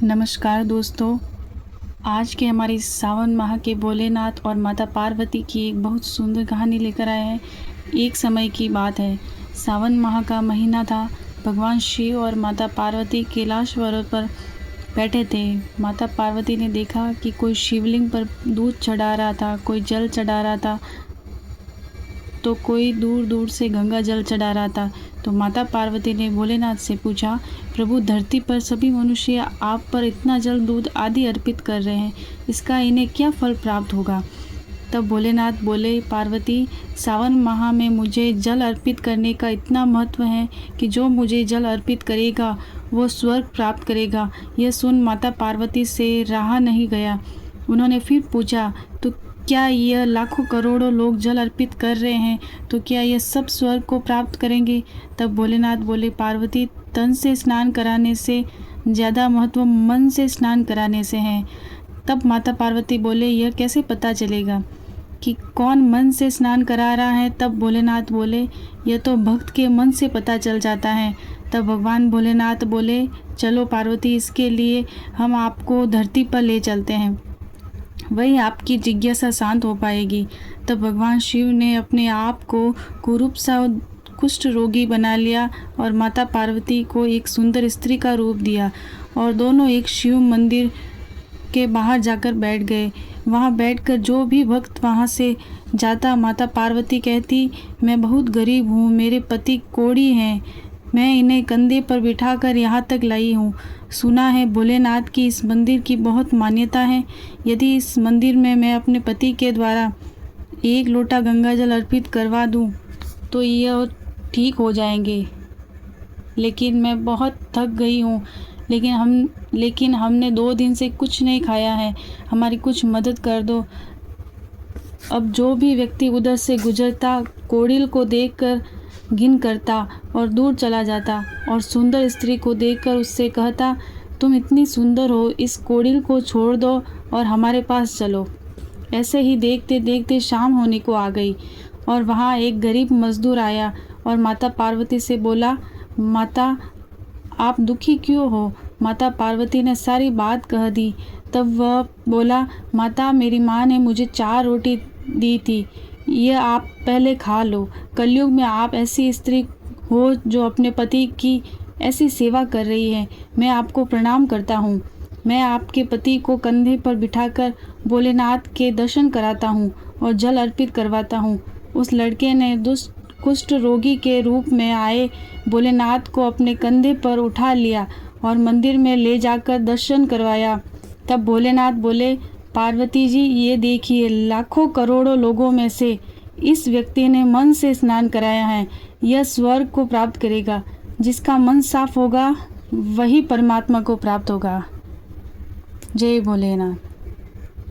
नमस्कार दोस्तों, आज के हमारे सावन माह के भोलेनाथ और माता पार्वती की एक बहुत सुंदर कहानी लेकर आए हैं। एक समय की बात है, सावन माह का महीना था। भगवान शिव और माता पार्वती कैलाश पर्वत पर बैठे थे। माता पार्वती ने देखा कि कोई शिवलिंग पर दूध चढ़ा रहा था, कोई जल चढ़ा रहा था, तो कोई दूर दूर से गंगा जल चढ़ा रहा था। तो माता पार्वती ने भोलेनाथ से पूछा, प्रभु, धरती पर सभी मनुष्य आप पर इतना जल दूध आदि अर्पित कर रहे हैं, इसका इन्हें क्या फल प्राप्त होगा? तब भोलेनाथ बोले, पार्वती, सावन माह में मुझे जल अर्पित करने का इतना महत्व है कि जो मुझे जल अर्पित करेगा वो स्वर्ग प्राप्त करेगा। यह सुन माता पार्वती से रहा नहीं गया। उन्होंने फिर पूछा, तो क्या यह लाखों करोड़ों लोग जल अर्पित कर रहे हैं, तो क्या यह सब स्वर्ग को प्राप्त करेंगे? तब भोलेनाथ बोले, पार्वती, तन से स्नान कराने से ज़्यादा महत्व मन से स्नान कराने से है। तब माता पार्वती बोले, यह कैसे पता चलेगा कि कौन मन से स्नान करा रहा है? तब भोलेनाथ बोले, यह तो भक्त के मन से पता चल जाता है। तब भगवान भोलेनाथ बोले, चलो पार्वती, इसके लिए हम आपको धरती पर ले चलते हैं, वही आपकी जिज्ञासा शांत हो पाएगी। तब भगवान शिव ने अपने आप को कुरूप सा कुष्ठ रोगी बना लिया और माता पार्वती को एक सुंदर स्त्री का रूप दिया और दोनों एक शिव मंदिर के बाहर जाकर बैठ गए। वहाँ बैठकर जो भी भक्त वहाँ से जाता, माता पार्वती कहती, मैं बहुत गरीब हूँ, मेरे पति कोढ़ी हैं, मैं इन्हें कंधे पर बिठाकर यहाँ तक लाई हूँ। सुना है भोलेनाथ की इस मंदिर की बहुत मान्यता है। यदि इस मंदिर में मैं अपने पति के द्वारा एक लोटा गंगा जल अर्पित करवा दूँ तो यह ठीक हो जाएंगे, लेकिन मैं बहुत थक गई हूँ। लेकिन हमने 2 दिन से कुछ नहीं खाया है, हमारी कुछ मदद कर दो। अब जो भी व्यक्ति उधर से गुजरता, कोड़िल को देखकर घिन करता और दूर चला जाता और सुंदर स्त्री को देखकर उससे कहता, तुम इतनी सुंदर हो, इस कोड़िल को छोड़ दो और हमारे पास चलो। ऐसे ही देखते देखते शाम होने को आ गई और वहाँ एक गरीब मजदूर आया और माता पार्वती से बोला, माता, आप दुखी क्यों हो? माता पार्वती ने सारी बात कह दी। तब वह बोला, माता, मेरी माँ ने मुझे 4 रोटी दी थी, ये आप पहले खा लो। कलयुग में आप ऐसी स्त्री हो जो अपने पति की ऐसी सेवा कर रही है, मैं आपको प्रणाम करता हूँ। मैं आपके पति को कंधे पर बिठाकर भोलेनाथ के दर्शन कराता हूँ और जल अर्पित करवाता हूँ। उस लड़के ने दुष्ट कुष्ठ रोगी के रूप में आए भोलेनाथ को अपने कंधे पर उठा लिया और मंदिर में ले जाकर दर्शन करवाया। तब भोलेनाथ बोले, पार्वती जी, ये देखिए, लाखों करोड़ों लोगों में से इस व्यक्ति ने मन से स्नान कराया है। यह स्वर्ग को प्राप्त करेगा। जिसका मन साफ होगा वही परमात्मा को प्राप्त होगा। जय भोलेनाथ।